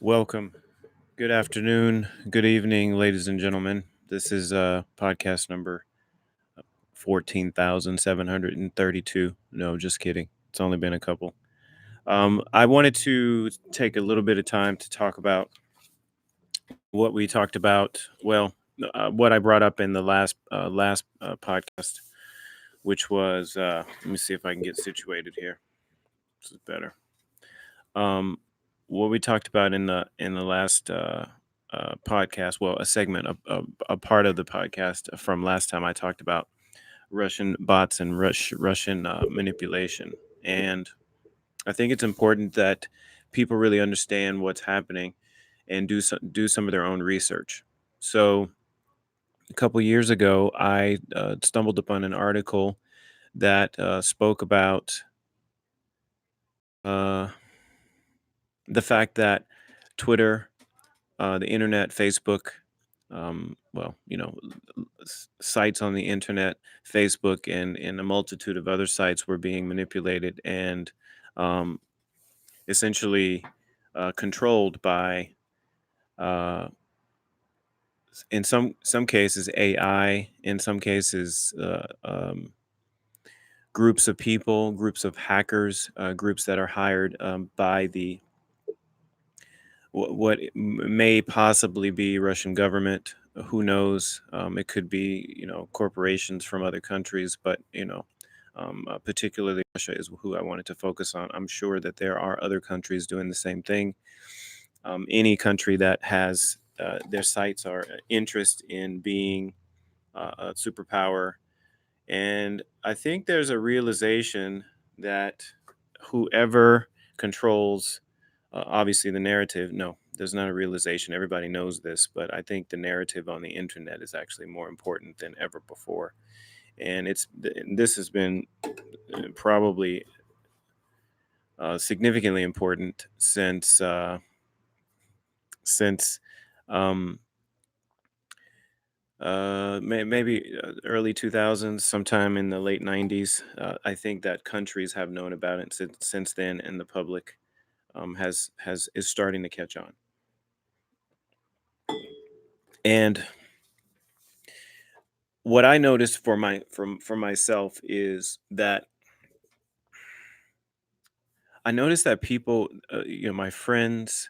Welcome. Good afternoon. Good evening, ladies and gentlemen. This is podcast number 14,732. No, just kidding. It's only been a couple. I wanted to take a little bit of time to talk about what we talked about. What I brought up in the last podcast, which was let me see if I can get situated here. This is better. Um, what we talked about in the last podcast, well, a segment, a part of the podcast from last time, I talked about Russian bots and Russian manipulation, and I think it's important that people really understand what's happening and do some of their own research. So a couple years ago, I stumbled upon an article that spoke about uh, the fact that Twitter, the internet, Facebook, sites on the internet, Facebook, and a multitude of other sites were being manipulated and um, essentially controlled by, uh, in some cases, AI, in some cases, groups of people, groups of hackers, groups that are hired by the may possibly be Russian government. Who knows? It could be, corporations from other countries, but particularly Russia is who I wanted to focus on. I'm sure that there are other countries doing the same thing. Any country that has their sights or interest in being a superpower, and I think there's a realization that whoever controls, obviously, the narrative, no, there's not a realization. Everybody knows this, but I think the narrative on the internet is actually more important than ever before. And this has been probably significantly important since um, maybe early 2000s, sometime in the late 90s. I think that countries have known about it since then, and the public has is starting to catch on. And what I noticed for myself is that I noticed that people, my friends,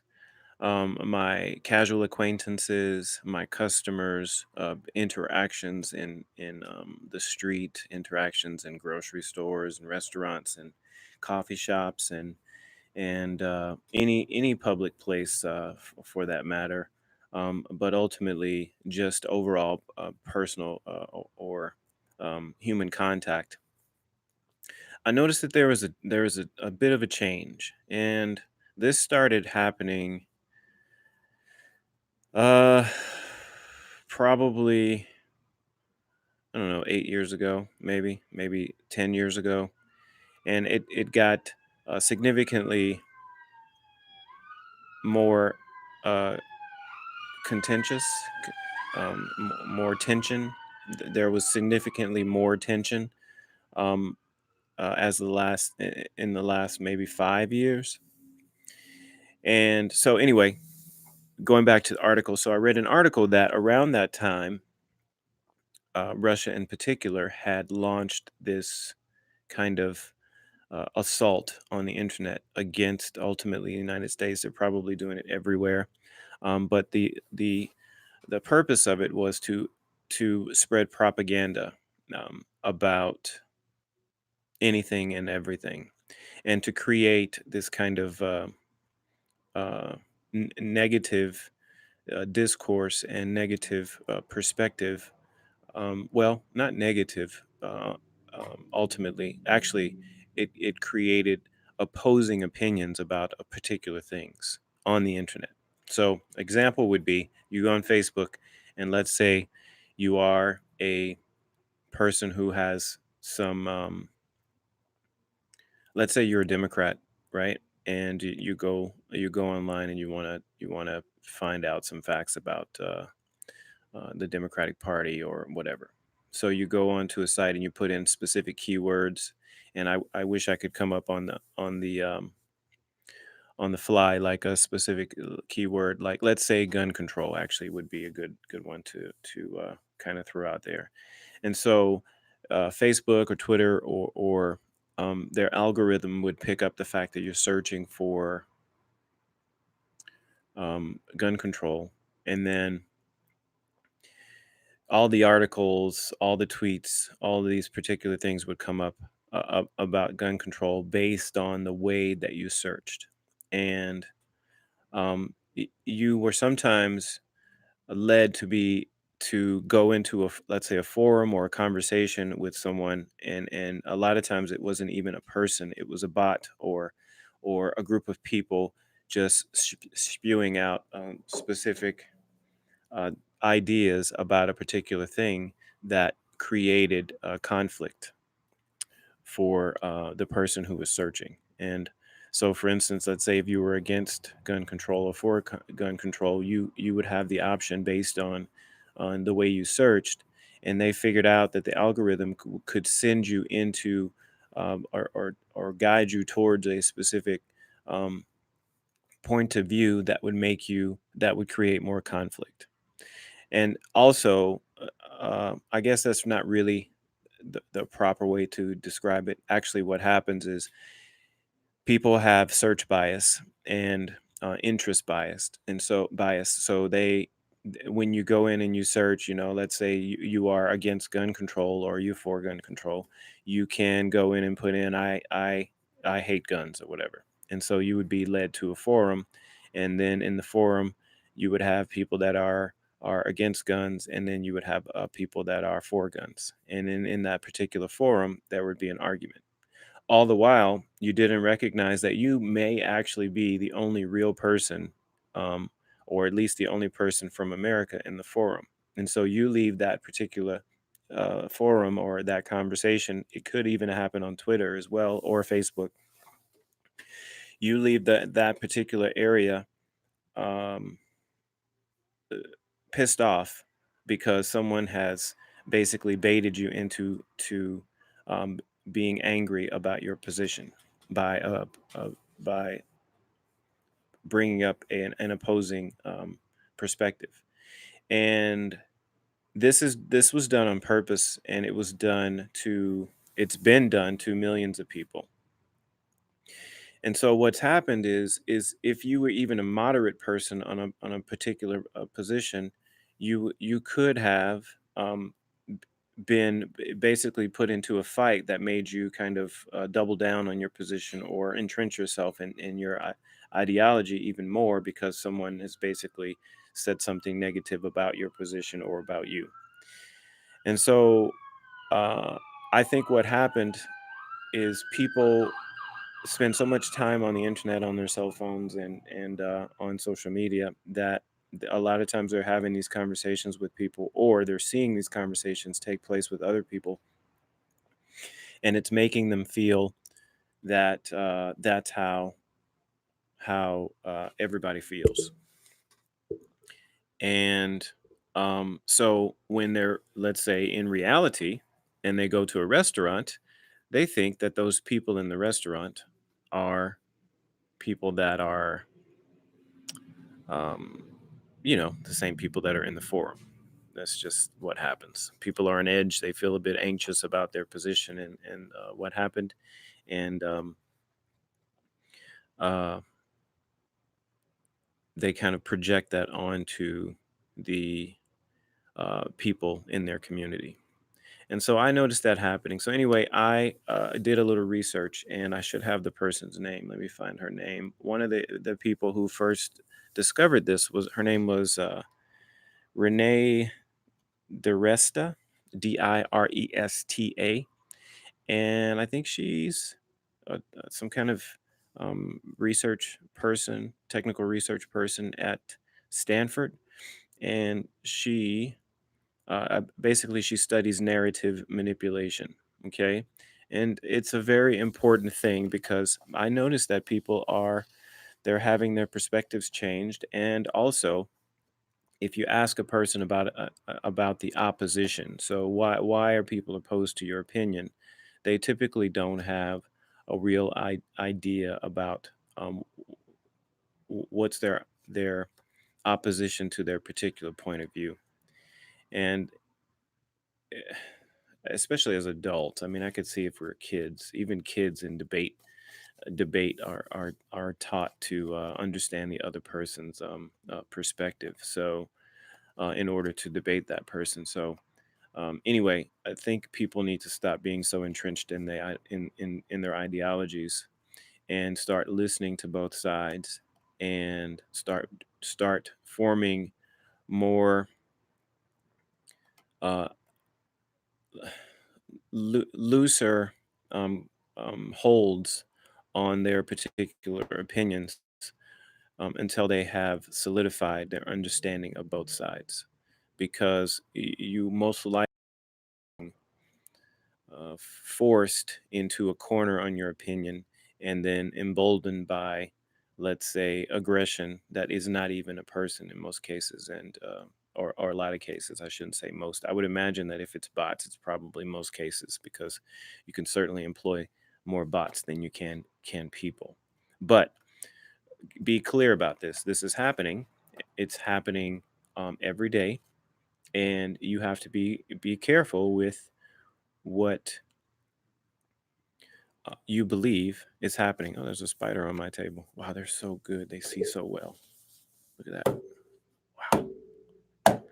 my casual acquaintances, my customers, interactions in the street, interactions in grocery stores and restaurants and coffee shops and any public place for that matter. But ultimately, just overall personal or human contact. I noticed that there was a bit of a change, and this started happening uh probably, I don't know, 8 years ago, maybe 10 years ago, and it got significantly more uh, contentious, more tension. There was significantly more tension um, as in the last maybe 5 years. And so, anyway, going back to the article, so I read an article that around that time, Russia in particular had launched this kind of assault on the internet against ultimately the United States. They're probably doing it everywhere, but the purpose of it was to spread propaganda about anything and everything, and to create this kind of uh, negative discourse and negative perspective. Well, not negative. Ultimately, actually, it created opposing opinions about a particular things on the internet. So, example would be you go on Facebook, and let's say you are a person who has some. Let's say you're a Democrat, right? And you go online and you want to find out some facts about the Democratic Party or whatever. So you go onto a site and you put in specific keywords, and I wish I could come up on the fly, like a specific keyword, like let's say gun control actually would be a good one to kind of throw out there. And so Facebook or Twitter or their algorithm would pick up the fact that you're searching for gun control, and then all the articles, all the tweets, all these particular things would come up about gun control based on the way that you searched. And you were sometimes led to go into let's say a forum or a conversation with someone, and a lot of times it wasn't even a person, it was a bot or a group of people just spewing out specific uh, ideas about a particular thing that created conflict for the person who was searching. And so, for instance, let's say if you were against gun control or for gun control, you would have the option based on the way you searched, and they figured out that the algorithm could send you into or guide you towards a specific um, point of view that would create more conflict. And also, I guess that's not really the proper way to describe it. Actually, what happens is people have search bias and interest biased, and so bias. So when you go in and you search, let's say you are against gun control or you for gun control, you can go in and put in I hate guns or whatever, and so you would be led to a forum, and then in the forum you would have people that are against guns, and then you would have people that are for guns, and in that particular forum there would be an argument. All the while, you didn't recognize that you may actually be the only real person, um, or at least the only person from America in the forum. And so you leave that particular forum or that conversation. It could even happen on Twitter as well or Facebook. You leave that particular area um, pissed off because someone has basically baited you into to um, being angry about your position by uh, by bringing up an opposing perspective. And this was done on purpose, and it's been done to millions of people. And so what's happened is if you were even a moderate person on a particular position, you could have um, been basically put into a fight that made you kind of double down on your position or entrench yourself in your ideology even more because someone has basically said something negative about your position or about you. And so uh, I think what happened is people spend so much time on the internet, on their cell phones, and on social media that a lot of times they're having these conversations with people, or they're seeing these conversations take place with other people, and it's making them feel that that's how everybody feels. And so when they're, let's say, in reality, and they go to a restaurant, they think that those people in the restaurant are people that are um, the same people that are in the forum. That's just what happens. People are on edge. They feel a bit anxious about their position and what happened, and uh, they kind of project that onto the people in their community. And so I noticed that happening. So anyway, I did a little research, and I should have the person's name. Let me find her name. One of the people who first discovered this was her name was Renee DiResta, Diresta, and I think she's some kind of research person, technical research person at Stanford, and basically she studies narrative manipulation. Okay, and it's a very important thing because I noticed that they're having their perspectives changed, and also if you ask a person about the opposition, so why are people opposed to your opinion, they typically don't have a real idea about um, what's their opposition to their particular point of view. And eh, especially as adults, I mean, I could see if we are kids, even kids in debate are taught to understand the other person's perspective. So in order to debate that person. So anyway, I think people need to stop being so entrenched in in their ideologies and start listening to both sides and start forming more uh, looser um, holds on their particular opinions until they have solidified their understanding of both sides. Because you most likely forced into a corner on your opinion and then emboldened by, let's say, aggression that is not even a person in most cases, and or a lot of cases. I shouldn't say most. I would imagine that if it's bots, it's probably most cases because you can certainly employ more bots than you can people. But be clear about this. This is happening. It's happening every day, and you have to be careful with what you believe is happening. Oh, there's a spider on my table. Wow, they're so good. They see so well. Look at that. Wow,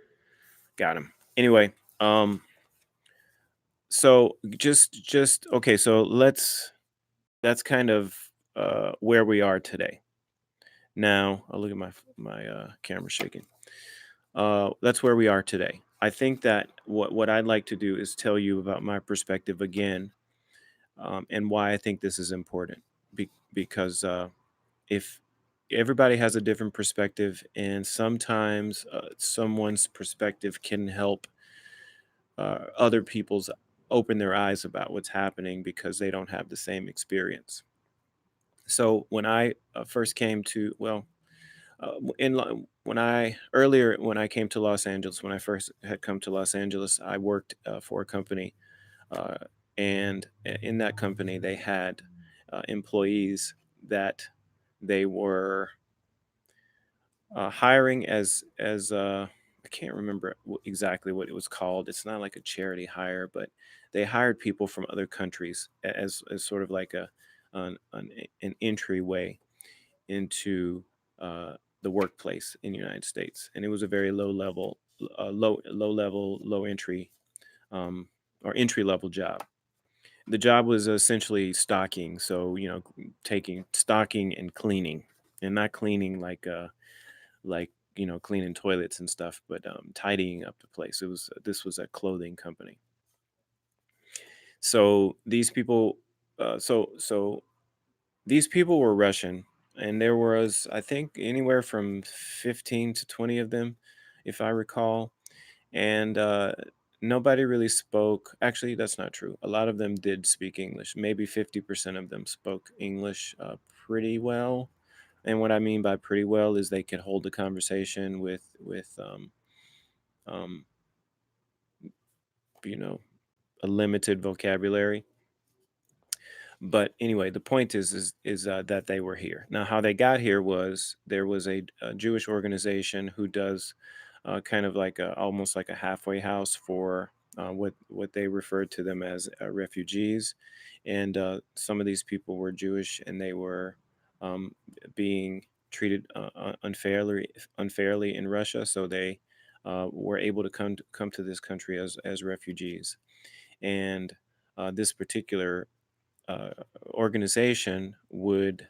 got him. Anyway, so just okay. So that's kind of where we are today. Now, look at my camera shaking. That's where we are today. I think that what I'd like to do is tell you about my perspective again, and why I think this is important. Because if everybody has a different perspective, and sometimes someone's perspective can help other people's open their eyes about what's happening because they don't have the same experience. So when I first came to, well, when I earlier when I came to Los Angeles, when I first had come to Los Angeles, I worked for a company, uh, and in that company they had employees that they were hiring as I can't remember exactly what it was called. It's not like a charity hire, but they hired people from other countries as sort of like an entryway into the workplace in the United States, and it was a very low level, low entry um, or entry level job. The job was essentially stocking, so taking stocking and cleaning, and not cleaning like cleaning toilets and stuff, but tidying up the place. This was a clothing company. So these people were Russian, and there was, I think, anywhere from 15 to 20 of them, if I recall. And nobody really spoke. Actually, that's not true. A lot of them did speak English. Maybe 50% of them spoke English pretty well. And what I mean by pretty well is they could hold a conversation with um, you know, a limited vocabulary. But anyway, the point is that they were here. Now, how they got here was there was a Jewish organization who does kind of like almost like a halfway house for what they referred to them as refugees, and some of these people were Jewish, and they were um, being treated unfairly in Russia, so they were able to come to this country as refugees, and this particular uh, organization would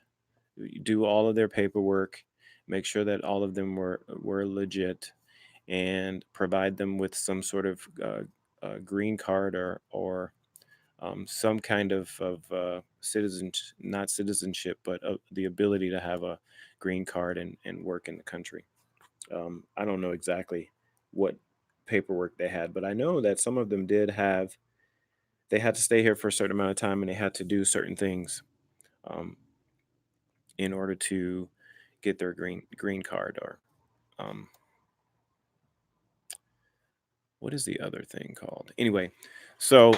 do all of their paperwork, make sure that all of them were legit, and provide them with some sort of green card or some kind of citizen, not citizenship, but the ability to have a green card and work in the country. I don't know exactly what paperwork they had, but I know that some of them did have. They had to stay here for a certain amount of time, and they had to do certain things um, in order to get their green card, or um, what is the other thing called? Anyway, so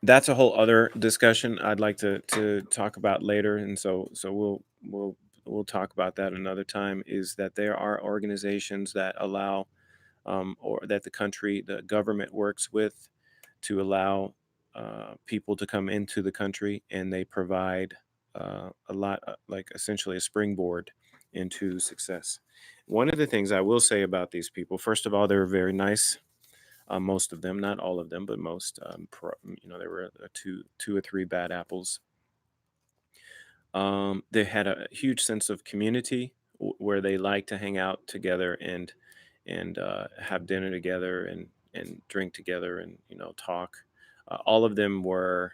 that's a whole other discussion I'd like to talk about later, and so we'll we'll talk about that another time, is that there are organizations that allow, or that the government works with to allow people to come into the country, and they provide a lot, like essentially a springboard into success. One of the things I will say about these people, first of all, they were very nice. Most of them, not all of them, but most. There were two or three bad apples. They had a huge sense of community, where they like to hang out together and have dinner together and drink together and talk. All of them were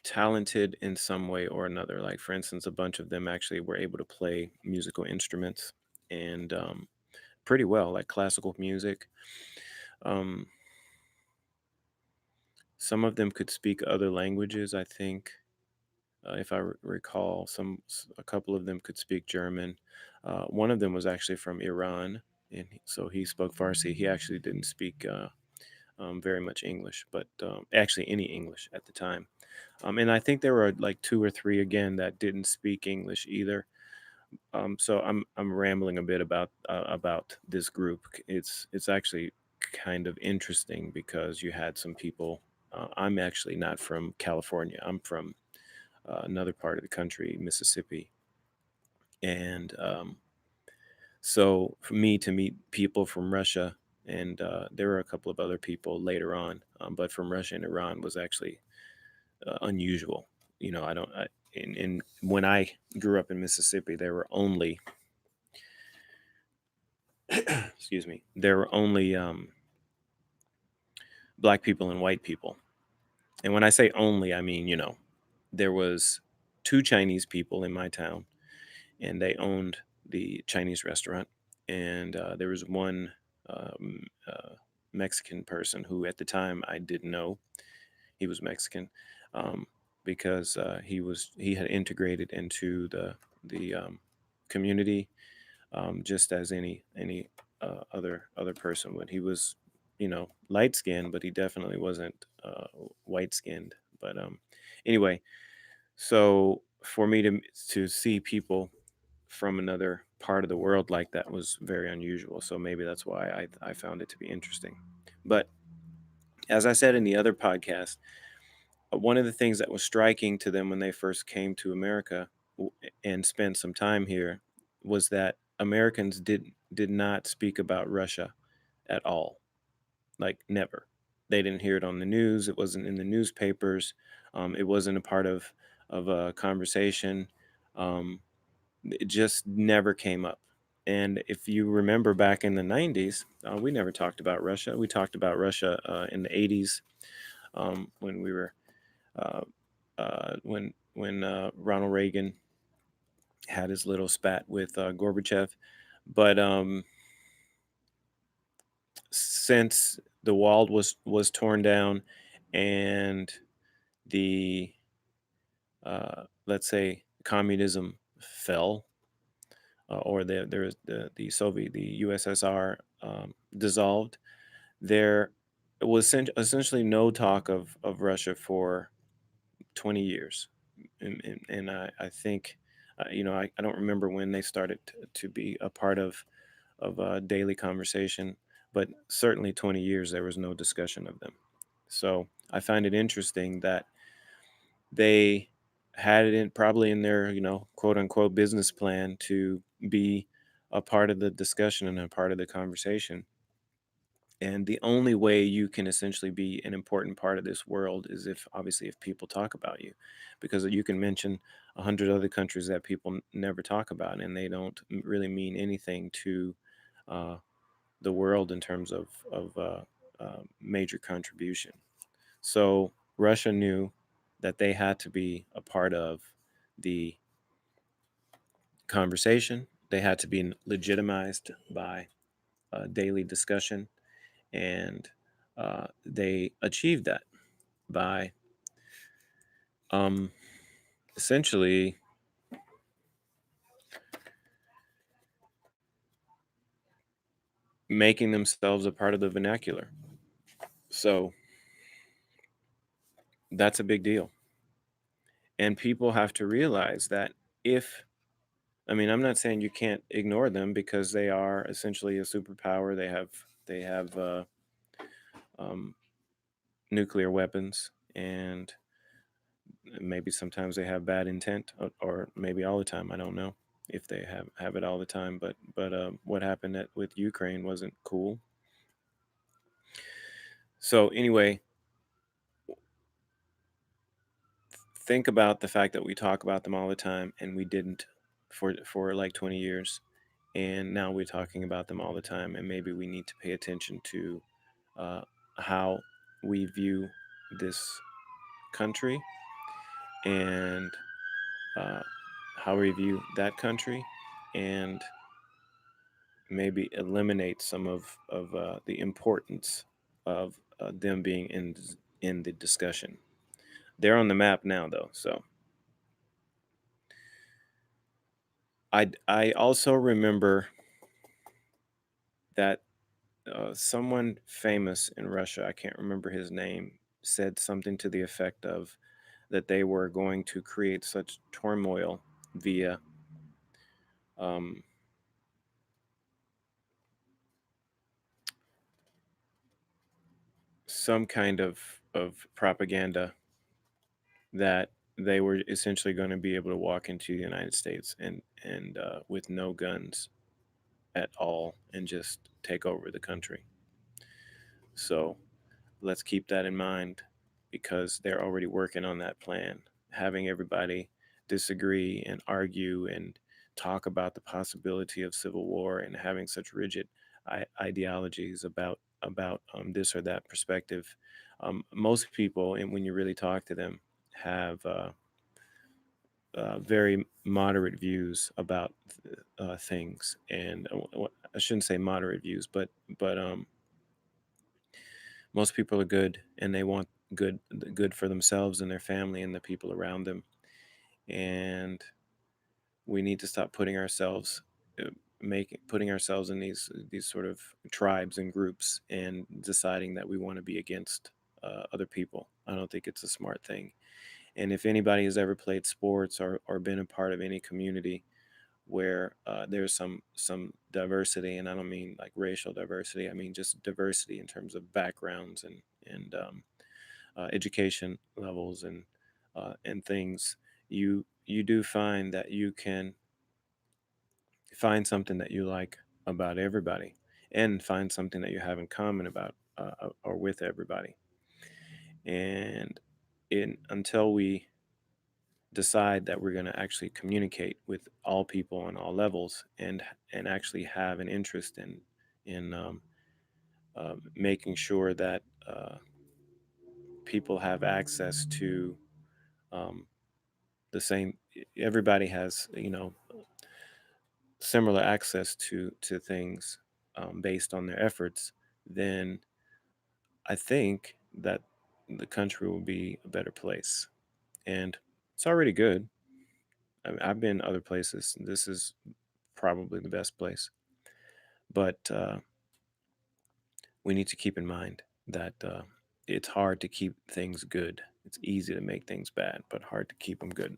talented in some way or another. Like, for instance, a bunch of them actually were able to play musical instruments, and pretty well, like classical music. Um, some of them could speak other languages, I think. If I recall, a couple of them could speak German. One of them was actually from Iran, and so he spoke Farsi. He actually didn't speak very much English, but actually any English at the time. And I think there were like two or three again that didn't speak English either. So I'm rambling a bit about this group. It's actually kind of interesting because you had some people. I'm actually not from California. I'm from another part of the country, Mississippi. And so for me to meet people from Russia, and there were a couple of other people later on, but from Russia and Iran was actually unusual. I don't. And when I grew up in Mississippi, there were only, excuse me, there were only black people and white people. And when I say only, I mean, there was two Chinese people in my town, and they owned the Chinese restaurant. And there was one um, uh, Mexican person who, at the time, I didn't know he was Mexican, um, because he had integrated into the community, just as any other person would. He was, light skinned, but he definitely wasn't white skinned. But anyway, so for me to see people from another part of the world like that was very unusual. So maybe that's why I found it to be interesting. But as I said in the other podcast, one of the things that was striking to them when they first came to America, and spent some time here, was that Americans did not speak about Russia at all. Like, never. They didn't hear it on the news. It wasn't in the newspapers. It wasn't a part of a conversation. Um, it just never came up. And if you remember back in the 90s, we never talked about Russia. We talked about Russia in the 80s, when we were uh, when Ronald Reagan had his little spat with Gorbachev. But since the wall was torn down, and the let's say communism fell, or the Soviet, the USSR, dissolved, there was essentially no talk of Russia for 20 years. And I think, I don't remember when they started to be a part of daily conversation, but certainly 20 years there was no discussion of them. So I find it interesting that they had it probably in their, quote unquote business plan to be a part of the discussion and a part of the conversation. And the only way you can essentially be an important part of this world is if, obviously, if people talk about you, because you can mention 100 other countries that people never talk about, and they don't really mean anything to uh, the world in terms of major contribution. So Russia knew that they had to be a part of the conversation. They had to be legitimized by daily discussion, and they achieved that by um, essentially making themselves a part of the vernacular. So that's a big deal. And people have to realize that if I mean, I'm not saying you can't ignore them because they are essentially a superpower. They have um, nuclear weapons, and maybe sometimes they have bad intent, or maybe all the time. I don't know if they have it all the time. But what happened with Ukraine wasn't cool. So anyway, think about the fact that we talk about them all the time, and we didn't for like 20 years, and now we're talking about them all the time, and maybe we need to pay attention to uh, how we view this country and uh, how we view that country, and maybe eliminate some of the importance of them being in the discussion. They're on the map now, though. So I also remember that someone famous in Russia, I can't remember his name, said something to the effect of that they were going to create such turmoil via um, some kind of propaganda that they were essentially going to be able to walk into the United States and with no guns at all and just take over the country. So let's keep that in mind because they're already working on that plan. Having everybody disagree and argue and talk about the possibility of civil war and having such rigid ideologies about this or that perspective. Most people, and when you really talk to them, have very moderate views about things, and I shouldn't say moderate views, but most people are good, and they want good for themselves and their family and the people around them. And we need to stop uh, putting ourselves in these sort of tribes and groups and deciding that we want to be against other people. I don't think it's a smart thing. And if anybody has ever played sports or been a part of any community where there's some diversity, and I don't mean like racial diversity, I mean just diversity in terms of backgrounds and education levels and things, you do find that you can find something that you like about everybody, and find something that you have in common about or with everybody. And until we decide that we're going to actually communicate with all people on all levels and actually have an interest in making sure that people have access to um, the same everybody has similar access to things based on their efforts, then I think that the country will be a better place. And it's already good. I've been other places. This is probably the best place. But we need to keep in mind that it's hard to keep things good. It's easy to make things bad, but hard to keep them good.